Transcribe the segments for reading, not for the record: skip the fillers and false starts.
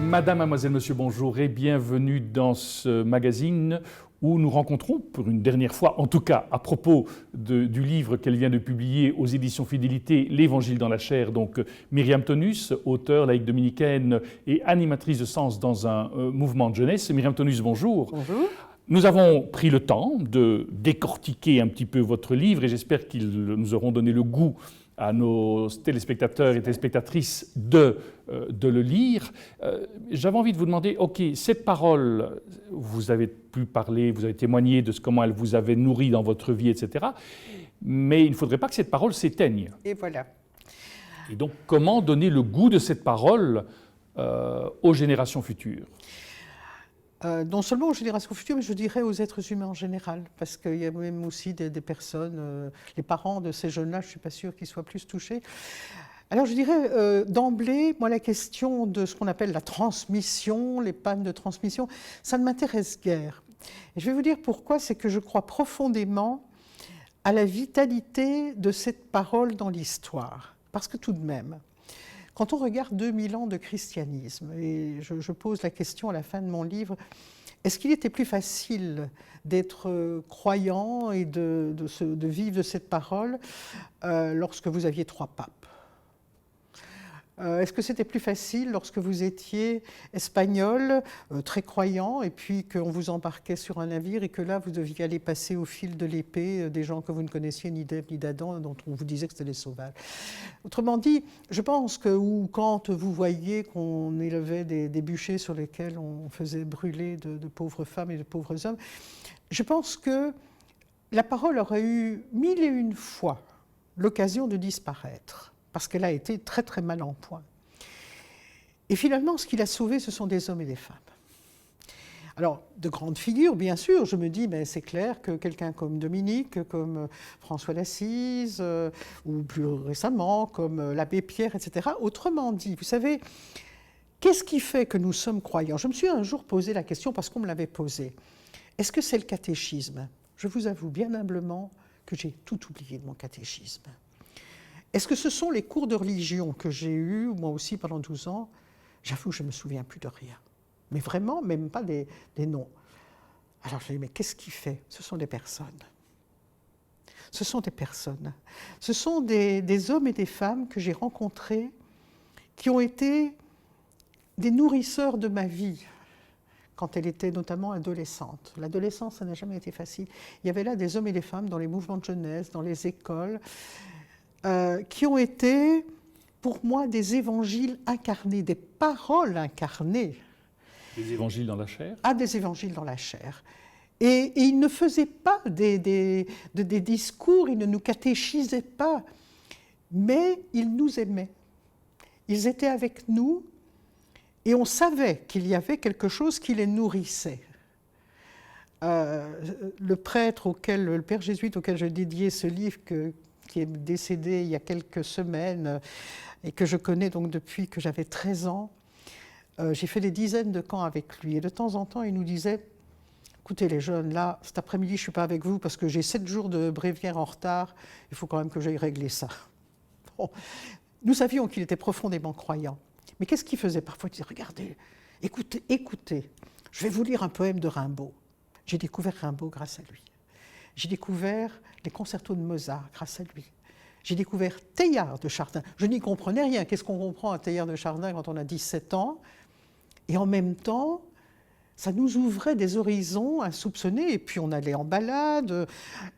Madame, mademoiselle, monsieur, bonjour et bienvenue dans ce magazine où nous rencontrons pour une dernière fois, en tout cas à propos du livre qu'elle vient de publier aux éditions Fidélité, L'Évangile dans la chair, donc Myriam Tonus, auteure, laïque dominicaine et animatrice de Sens dans un mouvement de jeunesse. Myriam Tonus, bonjour. Bonjour. Nous avons pris le temps de décortiquer un petit peu votre livre et j'espère qu'ils nous auront donné le goût à nos téléspectateurs et téléspectatrices de le lire. J'avais envie de vous demander, ok, cette parole, vous avez pu parler, vous avez témoigné de comment elle vous avait nourri dans votre vie, etc. Mais il ne faudrait pas que cette parole s'éteigne. Et voilà. Et donc, comment donner le goût de cette parole aux générations futures ? Non seulement aux générations futures, mais je dirais aux êtres humains en général, parce qu'il y a même aussi des personnes, les parents de ces jeunes-là, je ne suis pas sûre qu'ils soient plus touchés. Alors je dirais d'emblée, moi la question de ce qu'on appelle la transmission, les pannes de transmission, ça ne m'intéresse guère. Et je vais vous dire pourquoi, c'est que je crois profondément à la vitalité de cette parole dans l'histoire. Parce que tout de même, quand on regarde 2000 ans de christianisme, et je pose la question à la fin de mon livre, est-ce qu'il était plus facile d'être croyant et de vivre de cette parole lorsque vous aviez 3 papes ? Est-ce que c'était plus facile lorsque vous étiez espagnol, très croyant, et puis qu'on vous embarquait sur un navire et que là, vous deviez aller passer au fil de l'épée des gens que vous ne connaissiez ni d'Ève ni d'Adam, dont on vous disait que c'était des sauvages. Autrement dit, je pense que quand vous voyiez qu'on élevait des bûchers sur lesquels on faisait brûler de pauvres femmes et de pauvres hommes, je pense que la parole aurait eu 1001 fois l'occasion de disparaître, parce qu'elle a été très très mal en point. Et finalement, ce qui l'a sauvée, ce sont des hommes et des femmes. Alors, de grandes figures, bien sûr, je me dis, mais c'est clair que quelqu'un comme Dominique, comme François d'Assise, ou plus récemment, comme l'abbé Pierre, etc. Autrement dit, vous savez, qu'est-ce qui fait que nous sommes croyants ? Je me suis un jour posé la question, parce qu'on me l'avait posée. Est-ce que c'est le catéchisme ? Je vous avoue bien humblement que j'ai tout oublié de mon catéchisme. Est-ce que ce sont les cours de religion que j'ai eus, moi aussi pendant 12 ans ? J'avoue que je ne me souviens plus de rien. Mais vraiment, même pas des noms. Alors je me dis, mais qu'est-ce qui fait ? Ce sont des personnes. Ce sont des personnes. Ce sont des hommes et des femmes que j'ai rencontrés, qui ont été des nourrisseurs de ma vie, quand elle était notamment adolescente. L'adolescence, ça n'a jamais été facile. Il y avait là des hommes et des femmes dans les mouvements de jeunesse, dans les écoles, qui ont été, pour moi, des évangiles incarnés, des paroles incarnées. Des évangiles dans la chair ? Ah, des évangiles dans la chair. Et ils ne faisaient pas des discours, ils ne nous catéchisaient pas, mais ils nous aimaient. Ils étaient avec nous et on savait qu'il y avait quelque chose qui les nourrissait. Le prêtre le père jésuite auquel je dédiais ce livre, qui est décédé il y a quelques semaines et que je connais donc depuis que j'avais 13 ans, j'ai fait des dizaines de camps avec lui. Et de temps en temps, il nous disait, écoutez les jeunes, là, cet après-midi, je ne suis pas avec vous parce que j'ai 7 jours de bréviaire en retard, il faut quand même que j'aille régler ça. Bon. Nous savions qu'il était profondément croyant. Mais qu'est-ce qu'il faisait parfois ? Il disait, regardez, écoutez, je vais vous lire un poème de Rimbaud. J'ai découvert Rimbaud grâce à lui. J'ai découvert les concertos de Mozart grâce à lui. J'ai découvert Teilhard de Chardin. Je n'y comprenais rien. Qu'est-ce qu'on comprend à Teilhard de Chardin quand on a 17 ans ? Et en même temps, ça nous ouvrait des horizons insoupçonnés. Et puis on allait en balade.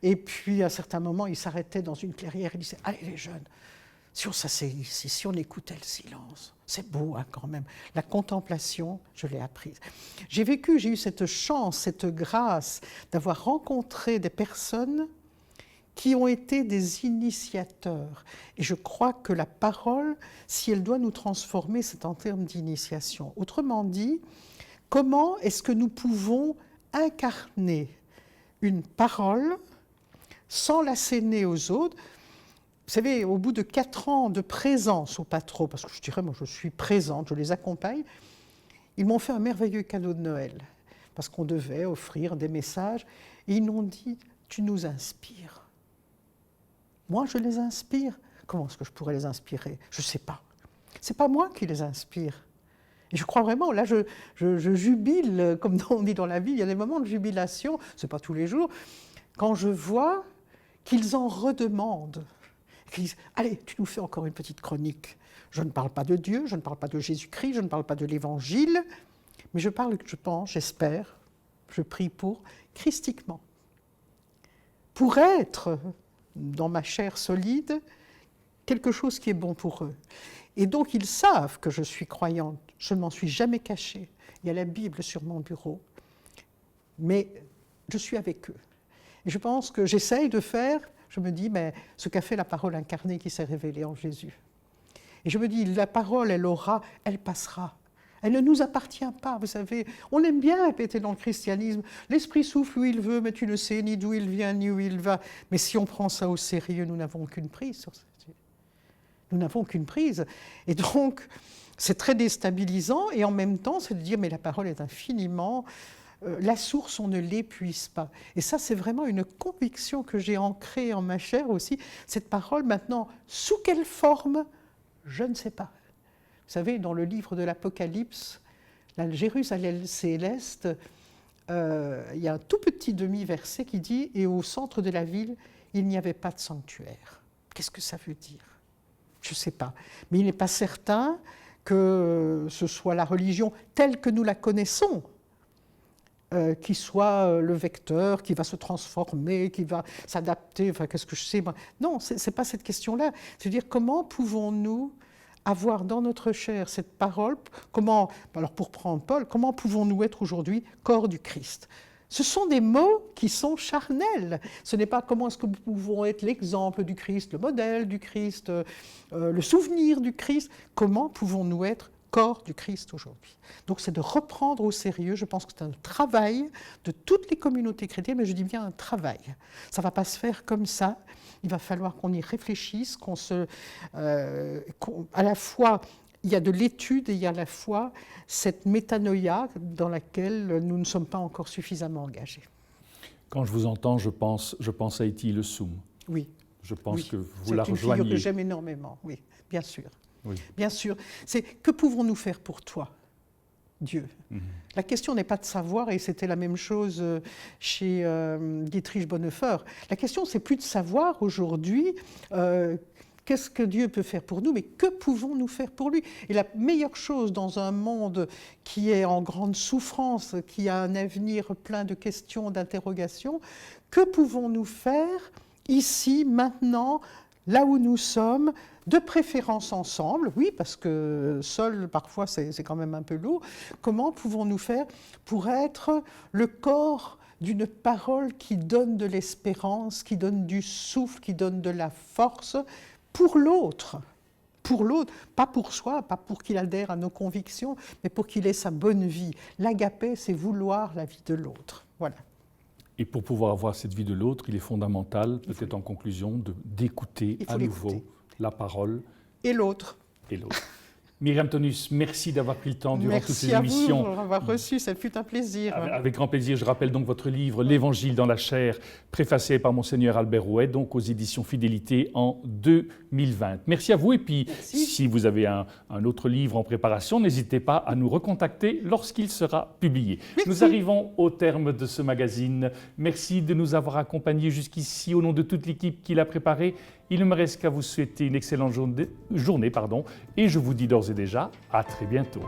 Et puis à certains moments, il s'arrêtait dans une clairière et disait « Allez les jeunes, si on s'asseyait ici, si on écoutait le silence, c'est beau hein, quand même. » La contemplation, je l'ai apprise. J'ai eu cette chance, cette grâce d'avoir rencontré des personnes qui ont été des initiateurs. Et je crois que la parole, si elle doit nous transformer, c'est en termes d'initiation. Autrement dit, comment est-ce que nous pouvons incarner une parole sans l'asséner aux autres ? Vous savez, au bout de 4 ans de présence au Patro, parce que je dirais, moi je suis présente, je les accompagne, ils m'ont fait un merveilleux cadeau de Noël, parce qu'on devait offrir des messages, et ils m'ont dit, tu nous inspires. Moi, je les inspire. Comment est-ce que je pourrais les inspirer ? Je ne sais pas. Ce n'est pas moi qui les inspire. Et je crois vraiment, là, je jubile, comme on dit dans la Bible, il y a des moments de jubilation, ce n'est pas tous les jours, quand je vois qu'ils en redemandent. Qu'ils disent, allez, tu nous fais encore une petite chronique. Je ne parle pas de Dieu, je ne parle pas de Jésus-Christ, je ne parle pas de l'Évangile, mais je parle, je pense, j'espère, je prie pour, christiquement. Pour être, dans ma chair solide, quelque chose qui est bon pour eux. Et donc, ils savent que je suis croyante. Je ne m'en suis jamais cachée. Il y a la Bible sur mon bureau. Mais je suis avec eux. Et je pense que j'essaye de faire, je me dis, mais ce qu'a fait la parole incarnée qui s'est révélée en Jésus. Et je me dis, la parole, elle aura, elle passera. Elle ne nous appartient pas, vous savez. On aime bien répéter dans le christianisme, l'Esprit souffle où il veut, mais tu ne sais ni d'où il vient, ni où il va. Mais si on prend ça au sérieux, nous n'avons aucune prise sur ça. Nous n'avons aucune prise. Et donc, c'est très déstabilisant. Et en même temps, c'est de dire, mais la parole est infiniment... la source, on ne l'épuise pas. Et ça, c'est vraiment une conviction que j'ai ancrée en ma chair aussi. Cette parole, maintenant, sous quelle forme, je ne sais pas. Vous savez, dans le livre de l'Apocalypse, la Jérusalem céleste, il y a un tout petit demi-verset qui dit « Et au centre de la ville, il n'y avait pas de sanctuaire ». Qu'est-ce que ça veut dire ? Je ne sais pas. Mais il n'est pas certain que ce soit la religion telle que nous la connaissons, qui soit le vecteur, qui va se transformer, qui va s'adapter, enfin qu'est-ce que je sais. Non, ce n'est pas cette question-là. C'est-à-dire comment pouvons-nous avoir dans notre chair cette parole, comment, alors pour prendre Paul, comment pouvons-nous être aujourd'hui corps du Christ ? Ce sont des mots qui sont charnels. Ce n'est pas comment est-ce que nous pouvons être l'exemple du Christ, le modèle du Christ, le souvenir du Christ. Comment pouvons-nous être corps du Christ aujourd'hui? Donc c'est de reprendre au sérieux, je pense que c'est un travail de toutes les communautés chrétiennes, mais je dis bien un travail. Ça ne va pas se faire comme ça. Il va falloir qu'on y réfléchisse, à la fois, il y a de l'étude et il y a à la fois cette métanoïa dans laquelle nous ne sommes pas encore suffisamment engagés. Quand je vous entends, je pense à Iti Le Soum. Oui. Je pense que vous c'est la une rejoignez. figure que j'aime énormément, oui, bien sûr. Oui. Bien sûr. C'est que pouvons-nous faire pour toi, Dieu? La question n'est pas de savoir, et c'était la même chose chez Dietrich Bonhoeffer. La question, c'est plus de savoir aujourd'hui qu'est-ce que Dieu peut faire pour nous, mais que pouvons-nous faire pour lui? Et la meilleure chose dans un monde qui est en grande souffrance, qui a un avenir plein de questions, d'interrogations, que pouvons-nous faire ici, maintenant, là où nous sommes, de préférence ensemble, oui, parce que seul, parfois, c'est quand même un peu lourd. Comment pouvons-nous faire pour être le corps d'une parole qui donne de l'espérance, qui donne du souffle, qui donne de la force pour l'autre, pas pour soi, pas pour qu'il adhère à nos convictions, mais pour qu'il ait sa bonne vie. L'agapé, c'est vouloir la vie de l'autre. Voilà. Et pour pouvoir avoir cette vie de l'autre, il est fondamental, peut-être en conclusion, d'écouter à nouveau la parole. Et l'autre. Et l'autre. Myriam Tonus, merci d'avoir pris le temps durant toutes ces émissions. Merci à vous pour avoir reçu, ça fut un plaisir. Avec grand plaisir. Je rappelle donc votre livre « L'Évangile dans la chair », préfacé par Monseigneur Albert Rouet, donc aux éditions Fidélité en 2020. Merci à vous. Et puis, si vous avez un autre livre en préparation, n'hésitez pas à nous recontacter lorsqu'il sera publié. Merci. Nous arrivons au terme de ce magazine. Merci de nous avoir accompagnés jusqu'ici au nom de toute l'équipe qui l'a préparé. Il ne me reste qu'à vous souhaiter une excellente journée, et je vous dis d'ores et déjà à très bientôt.